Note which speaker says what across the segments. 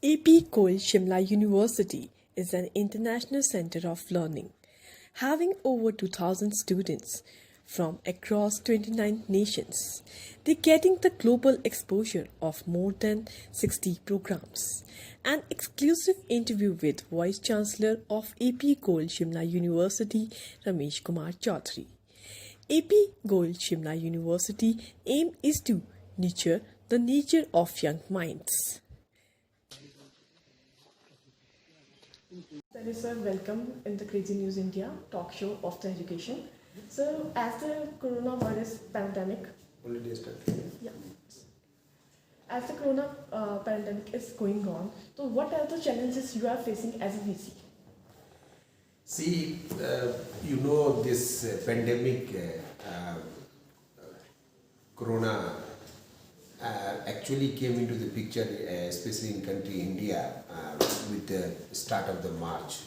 Speaker 1: AP Cole Shimla University is an international center of learning, having over 2,000 students from across 29 nations. They're getting the global exposure of more than 60 programs. An exclusive interview with Vice Chancellor of AP Cole Shimla University, Ramesh Kumar Choudhary. AP Gold Shimla University aim is to nurture the nature of young minds. Sir, welcome in the Crazy News India talk show of the education. So, as the coronavirus pandemic, yeah, as the corona pandemic is going on, so what are the challenges you are facing as a VC?
Speaker 2: See, this pandemic, corona, actually came into the picture, especially in country India, with the start of the March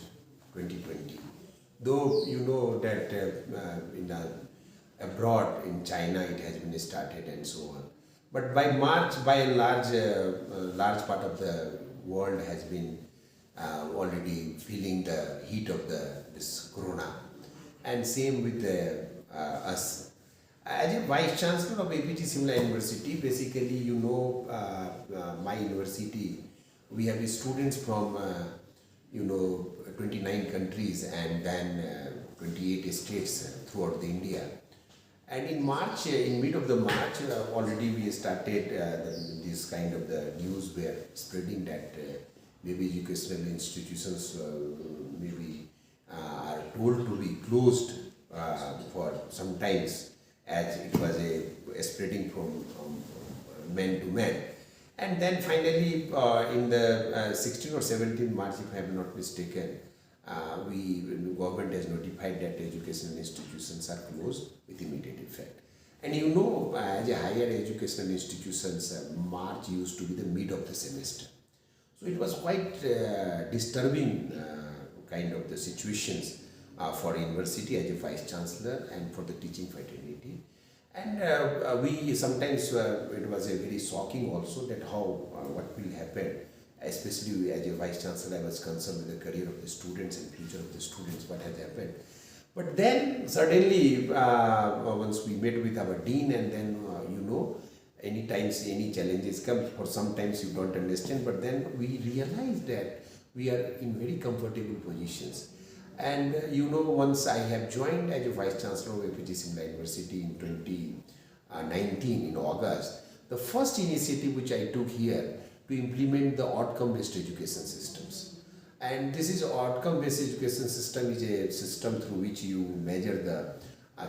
Speaker 2: 2020. Though you know that abroad in China it has been started and so on. But by March, by and large, large part of the world has been already feeling the heat of this corona, and same with us. As a Vice Chancellor of APG Shimla University, basically my university, we have students from 29 countries and then 28 states throughout the India. And in March, in mid of the March, already we started this kind of the news were spreading that maybe educational institutions maybe are told to be closed for some times, as it was a spreading from man to man. And then finally in the 16 or 17 March, if I am not mistaken, the government has notified that educational institutions are closed with immediate effect. And as a higher educational institutions, March used to be the mid of the semester. So it was quite disturbing kind of the situations for university as a Vice Chancellor and for the teaching fraternity. And we sometimes, it was a very shocking also that what will happen, especially as a Vice Chancellor. I was concerned with the career of the students and future of the students, what has happened. But then suddenly, once we met with our dean, and then any times any challenges come, for sometimes you don't understand, but then we realized that we are in very comfortable positions. And once I have joined as a Vice Chancellor of APG Shimla University in 2019 in August, the first initiative which I took here to implement the outcome-based education systems. And this is outcome-based education system is a system through which you measure the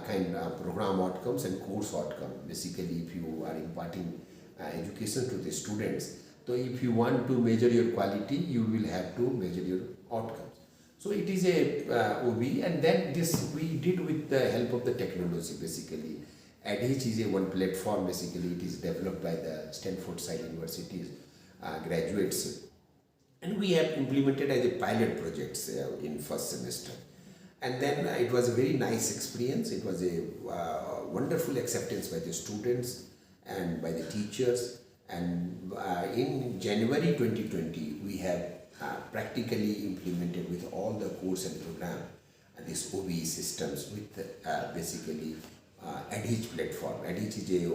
Speaker 2: kind of program outcomes and course outcome. Basically, if you are imparting education to the students, so if you want to measure your quality, you will have to measure your outcomes. So it is a OB, and then this we did with the help of the technology. Basically, ADH is a one platform. Basically, it is developed by the Stanford side universities graduates, and we have implemented as a pilot projects in first semester. And then it was a very nice experience. It was a wonderful acceptance by the students and by the teachers. And in January 2020, we have practically implemented with all the course and program these OBE systems with basically ADH platform. ADH is a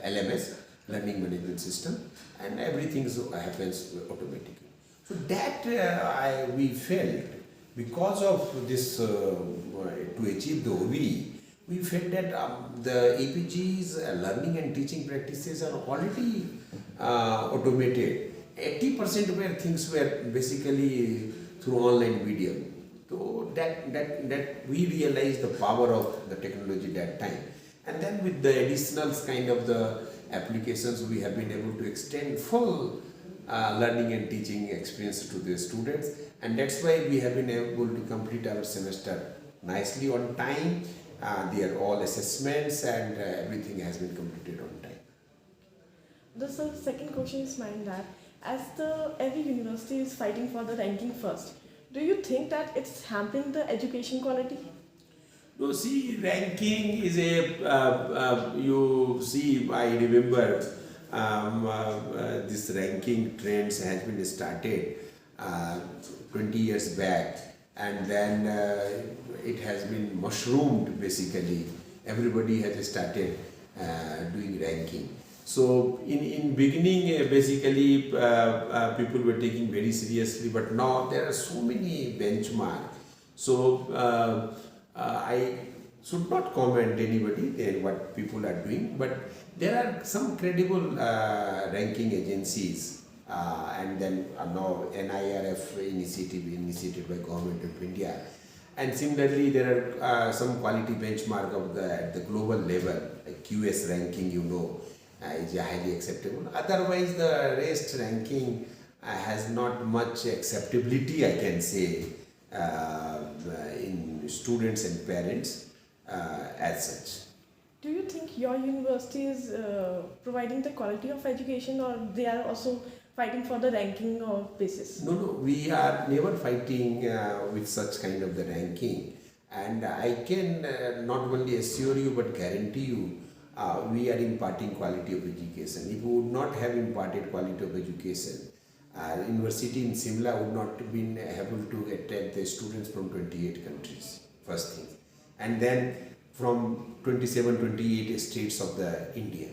Speaker 2: LMS, learning management system, and everything happens automatically. So that we felt, because of this to achieve the OBE, we felt that the APG's learning and teaching practices are already automated. 80% where things were basically through online video. So that we realized the power of the technology that time. And then with the additional kind of the applications, we have been able to extend full learning and teaching experience to the students. And that's why we have been able to complete our semester nicely on time. They are all assessments, and everything has been completed on time.
Speaker 1: The second question is mine, that as every university is fighting for the ranking first, do you think that it's hampering the education quality?
Speaker 2: No, see, ranking is a, you see, I remember this ranking trends has been started 20 years back, and then it has been mushroomed basically. Everybody has started doing ranking. So in beginning, basically people were taking very seriously, but now there are so many benchmark. So I should not comment anybody what people are doing, but there are some credible ranking agencies, and then now NIRF initiative initiated by Government of India, and similarly there are some quality benchmark of the at the global level, like QS ranking, is highly acceptable. Otherwise, the rest ranking has not much acceptability, I can say, in students and parents as such.
Speaker 1: Do you think your university is providing the quality of education, or they are also fighting for the ranking or basis?
Speaker 2: No, we are never fighting with such kind of the ranking, and I can not only assure you but guarantee you we are imparting quality of education. If we would not have imparted quality of education, university in Shimla would not have been able to attract the students from 28 countries, first thing, and then from 27, 28 states of the India.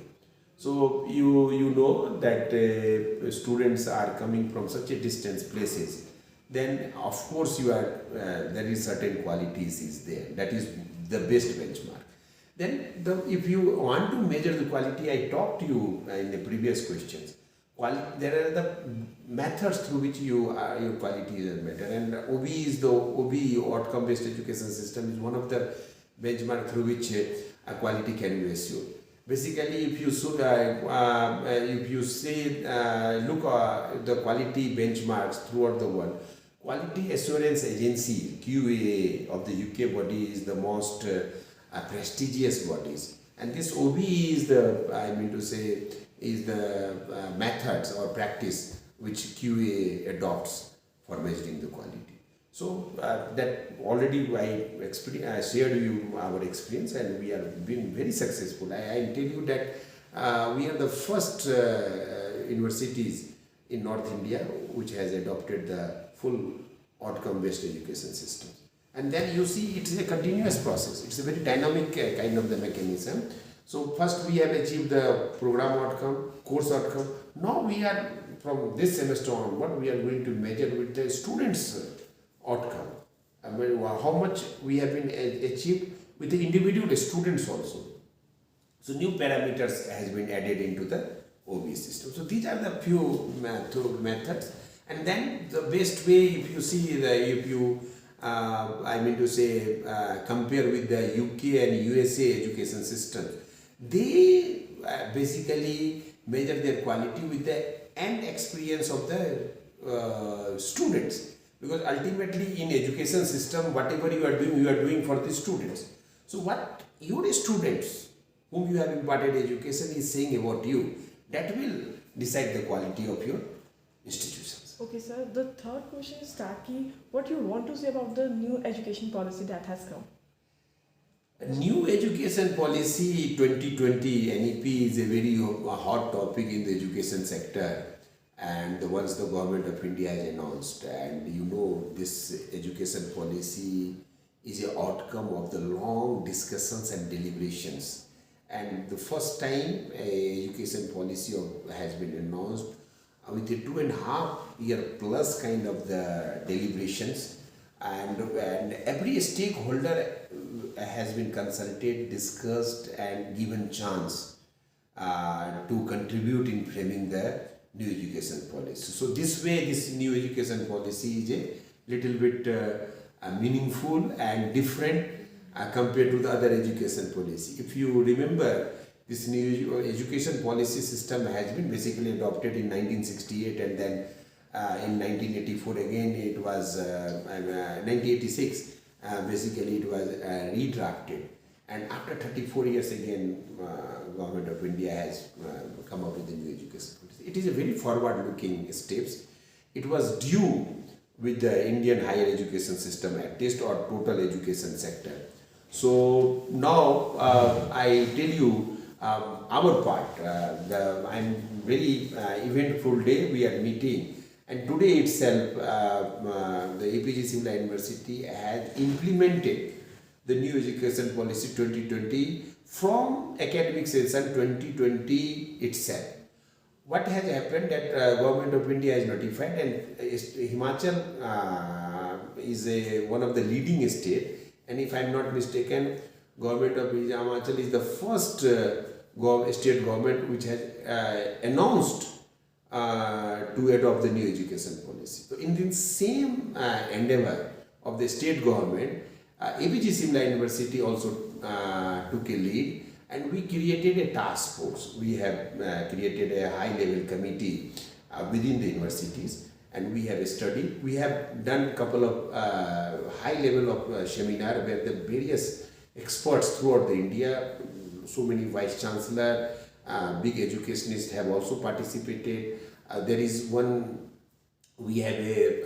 Speaker 2: So you know that students are coming from such a distance places. Then of course there is certain qualities is there. That is the best benchmark. Then if you want to measure the quality, I talked to you in the previous questions. There are the methods through which your quality is measured, and OBE, outcome based education system, is one of the benchmark through which quality can be assured. Basically, if you look at the quality benchmarks throughout the world, Quality Assurance Agency QAA of the UK body is the most prestigious bodies, and this OBE is the methods or practice which QA adopts for measuring the quality. So that already I shared you our experience, and we have been very successful. I tell you that we are the first universities in North India which has adopted the full outcome-based education system. And then you see it's a continuous process. It's a very dynamic kind of the mechanism. So first we have achieved the program outcome, course outcome. Now we are, from this semester onward, we are going to measure with the students' outcome. I mean, how much we have been achieved with the individual students also. So new parameters has been added into the OB system. So these are the few methods. And then the best way, if you see compare with the UK and USA education system, they basically measure their quality with the end experience of the students, because ultimately in education system whatever you are doing for the students. So what your students whom you have imparted education is saying about you, that will decide the quality of your institutions.
Speaker 1: Okay, sir. The third question is what you want to say about the new education policy that has come?
Speaker 2: New education policy 2020 NEP is a very hot topic in the education sector, and once the Government of India has announced, and this education policy is an outcome of the long discussions and deliberations, and the first time a education policy has been announced with a 2.5 year plus kind of the deliberations, and every stakeholder has been consulted, discussed, and given chance to contribute in framing the new education policy. So this way, this new education policy is a little bit meaningful and different compared to the other education policy. If you remember, this new education policy system has been basically adopted in 1968, and then in 1984 again it was 1986 basically it was redrafted, and after 34 years again Government of India has come up with the new education policy. It is a very forward looking steps. It was due with the Indian higher education system at least, or total education sector. So now I tell you our part. I'm very eventful day we are meeting, and today itself the APG Shimla University has implemented the new education policy 2020 from academic session 2020 itself. What has happened that government of India has notified, and Himachal is one of the leading state, and if I am not mistaken, government of Himachal is the first state government which has announced to adopt the new education policy. So in the same endeavor of the state government, APG Shimla University also took a lead, and we created a task force. We have created a high level committee within the universities, and we have studied. We have done a couple of high level of seminar where the various experts throughout the India, so many vice chancellor, big educationists have also participated. There is one, we have a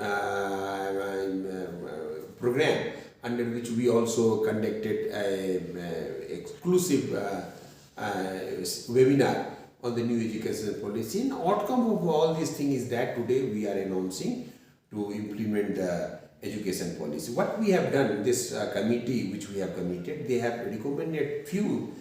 Speaker 2: program under which we also conducted a exclusive webinar on the new education policy. And outcome of all these things is that today we are announcing to implement the education policy. What we have done, this committee which we have committed, they have recommended few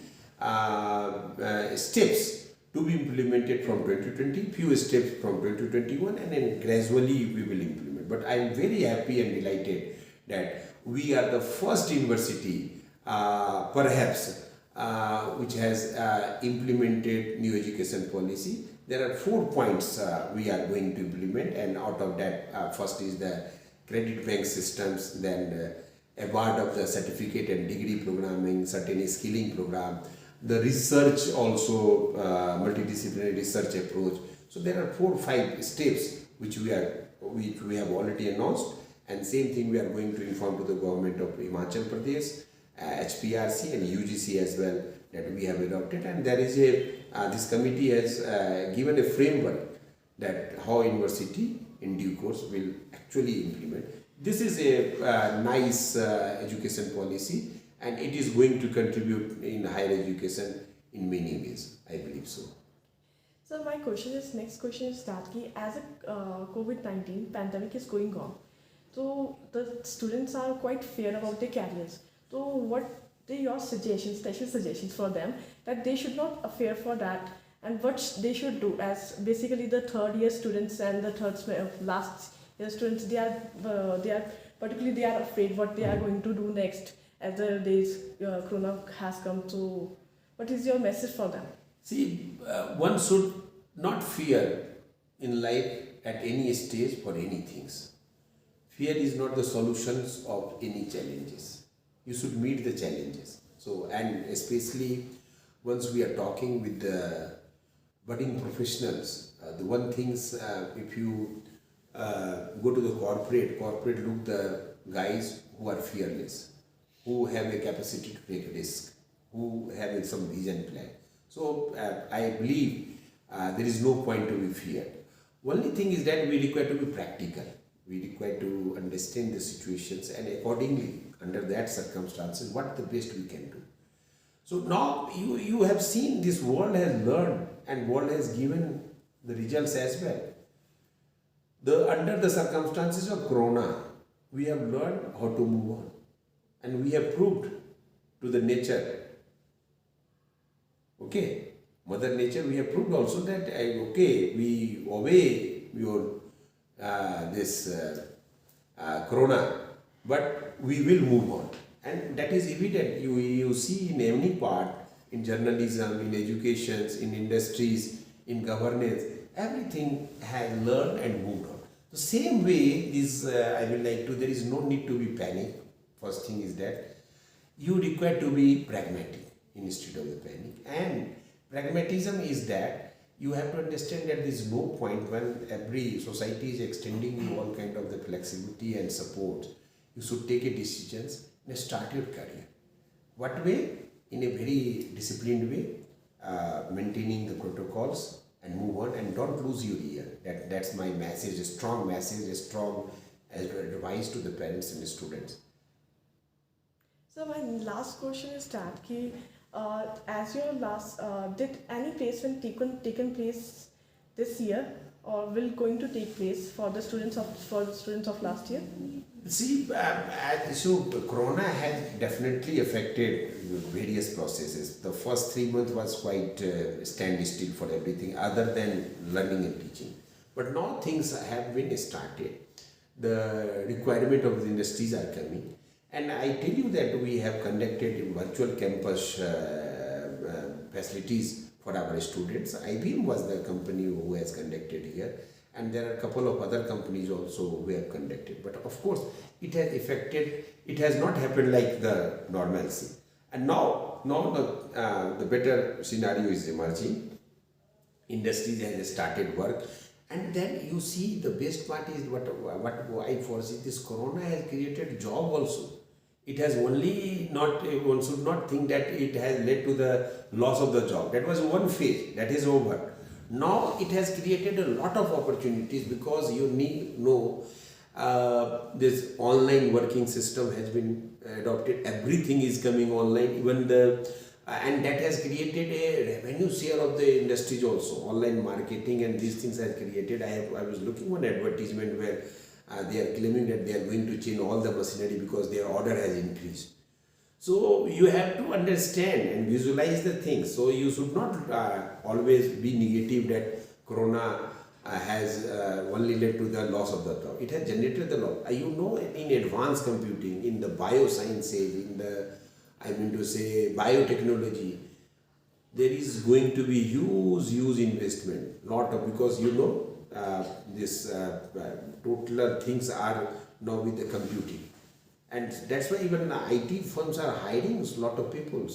Speaker 2: steps to be implemented from 2020, few steps from 2021, and then gradually we will implement. But I am very happy and delighted that we are the first university perhaps which has implemented new education policy. There are 4 points we are going to implement, and out of that first is the credit bank systems, then award of the certificate and degree programming, certain skilling program, the research also, multidisciplinary research approach. So there are 4 or 5 steps which we have already announced, and same thing we are going to inform to the government of Himachal Pradesh, HPRC and UGC as well, that we have adopted. And there is this committee has given a framework that how university in due course will actually implement. This is a nice education policy, and it is going to contribute in higher education in many ways, I believe so.
Speaker 1: So my next question is that as a COVID-19 pandemic is going on, so the students are quite fear about their careers. So what are your suggestions, special suggestions for them that they should not fear for that, and what they should do as basically the third year students and the last year students, they are afraid what they are going to do next as the days corona has come. So what is your message for them?
Speaker 2: See, one should not fear in life at any stage for any things. Fear is not the solutions of any challenges. You should meet the challenges. So, and especially once we are talking with the budding professionals, the one things, if you go to the corporate look the guys who are fearless, who have a capacity to take risk, who have some vision plan. So I believe there is no point to be feared. Only thing is that we require to be practical. We require to understand the situations, and accordingly, under that circumstances, what the best we can do. So now you have seen this world has learned, and world has given the results as well. Under the circumstances of corona, we have learned how to move on, and we have proved to the nature. Okay, Mother Nature, we have proved also that we obey your corona, but we will move on, and that is evident. You see in any part, in journalism, in education, in industries, in governance, everything has learned and moved on. The same way is I will like to. There is no need to be panic. First thing is that you require to be pragmatic instead of the panic, and pragmatism is that you have to understand that there is no point when every society is extending you all kind of the flexibility and support. You should take a decisions and start your career. What way? In a very disciplined way, maintaining the protocols and move on, and don't lose your ear. That's my message, a strong advice to the parents and the students.
Speaker 1: So my last question is that as your last, did any placement taken place this year, or will going to take place for the students of last year?
Speaker 2: See, so Corona has definitely affected various processes. The first 3 months was quite standstill for everything other than learning and teaching. But now things have been started. The requirement of the industries are coming. And I tell you that we have conducted virtual campus facilities for our students. IBM was the company who has conducted here, and there are a couple of other companies also who have conducted. But of course, it has affected. It has not happened like the normalcy. And now the better scenario is emerging. Industries has started work, and then you see the best part is what I foresee. This Corona has created job also. It has only not, one should not think that it has led to the loss of the job. That was one phase, that is over. Now it has created a lot of opportunities because you need know this online working system has been adopted. Everything is coming online, even the and that has created a revenue share of the industries also. Online marketing and these things have created. I was looking one advertisement where they are claiming that they are going to change all the machinery because their order has increased. So you have to understand and visualize the things. So you should not always be negative that Corona has only led to the loss of the job. It has generated the loss. You know, in advanced computing, in the biosciences, in the, I mean to say, biotechnology, there is going to be huge investment. Lot of, because you know, this total things are now with the computing, and that's why even IT firms are hiring a lot of people.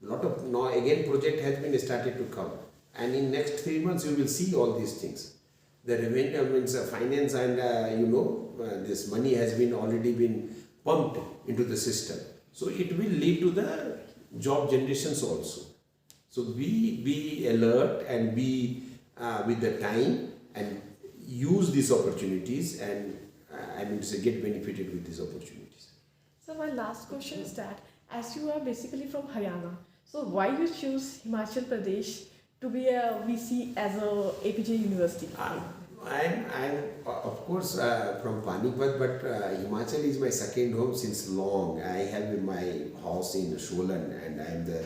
Speaker 2: Lot of now again project has been started to come, and in next 3 months you will see all these things. The revenue means finance and this money has been already been pumped into the system, so it will lead to the job generations also. So be alert and be with the time and use these opportunities, and I mean to say get benefited with these opportunities.
Speaker 1: So my last question is that, as you are basically from Haryana, so why you choose Himachal Pradesh to be a VC as a APJ University?
Speaker 2: I'm of course from Panipat, but Himachal is my second home since long. I have my house in Solan, and I'm the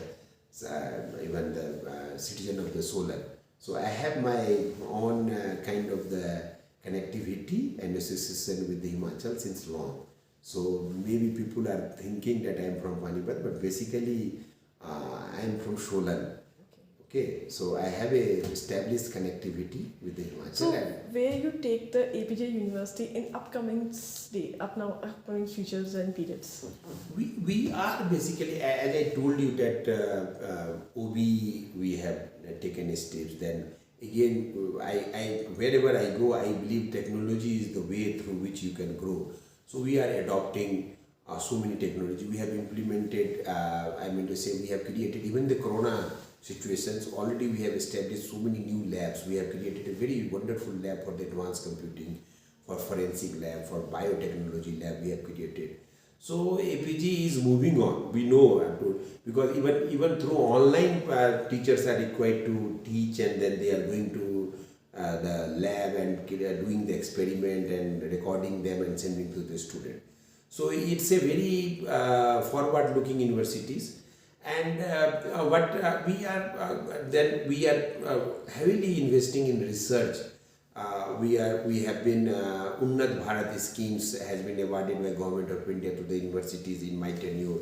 Speaker 2: even the citizen of the Solan. So I have my own kind of the connectivity and association with the Himachal since long. So maybe people are thinking that I am from Panipat, but basically I am from Solan. Okay, so I have a established connectivity with the Himachal.
Speaker 1: So where you take the APJ University in upcoming futures and periods?
Speaker 2: We are basically, as I told you that OB we have taken steps. Then again, I wherever I go, I believe technology is the way through which you can grow. So we are adopting so many technology. We have implemented, I mean to say, we have created even the Corona situations. Already we have established so many new labs. We have created a very wonderful lab for the advanced computing, for forensic lab, for biotechnology lab we have created. So APG is moving on. We know because even through online teachers are required to teach, and then they are going to the lab and doing the experiment and recording them and sending to the student. So it's a very forward-looking universities. And we are heavily investing in research. We have been Unnat Bharat schemes has been awarded by Government of India to the universities in my tenure,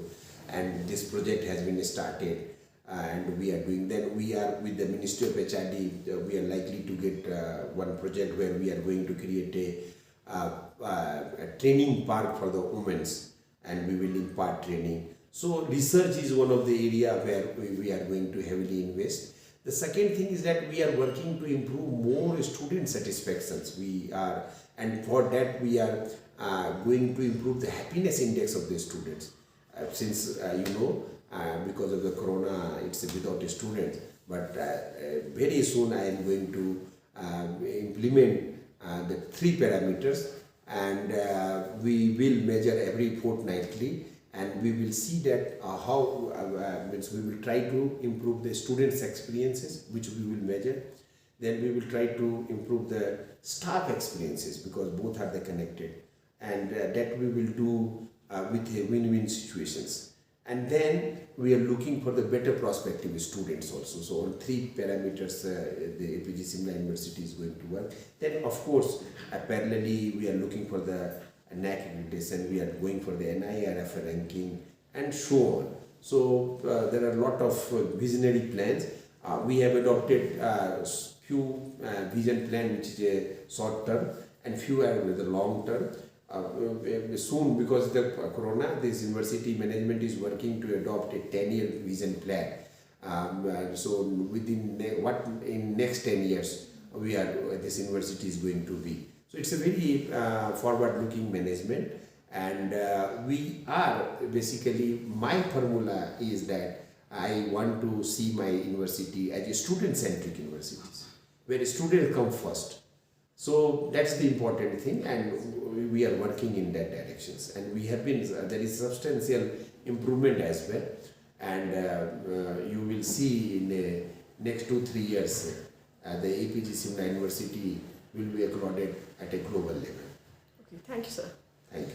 Speaker 2: and this project has been started, and we are doing. Then we are with the Ministry of HRD. We are likely to get one project where we are going to create a training park for the women's, and we will impart training. So research is one of the area where we are going to heavily invest. The second thing is that we are working to improve more student satisfactions. We are, and for that we are going to improve the happiness index of the students. Since because of the Corona, it's without students. But very soon I am going to implement the 3 parameters, and we will measure every fortnightly and we will see that how means we will try to improve the students' experiences, which we will measure. Then we will try to improve the staff experiences, because both are the connected, and that we will do with a win-win situations. And then we are looking for the better prospective students also. So on three parameters, the APG Shimla University is going to work. Then of course, parallelly we are looking for the NAC accreditation, we are going for the NIRF ranking, and so on. So there are a lot of visionary plans. We have adopted few vision plan which is a short term, and few are with the long term. Soon, because the corona, this university management is working to adopt a 10-year vision plan. So within in next 10 years, this university is going to be. So it's a very forward-looking management, and we are basically, my formula is that I want to see my university as a student-centric university, where students come first. So that's the important thing, and we are working in that directions, and we have been, there is substantial improvement as well, and you will see in the next 2-3 years the APG Shimla University will be applauded at a global level.
Speaker 1: Okay, thank you, sir.
Speaker 2: Thank you.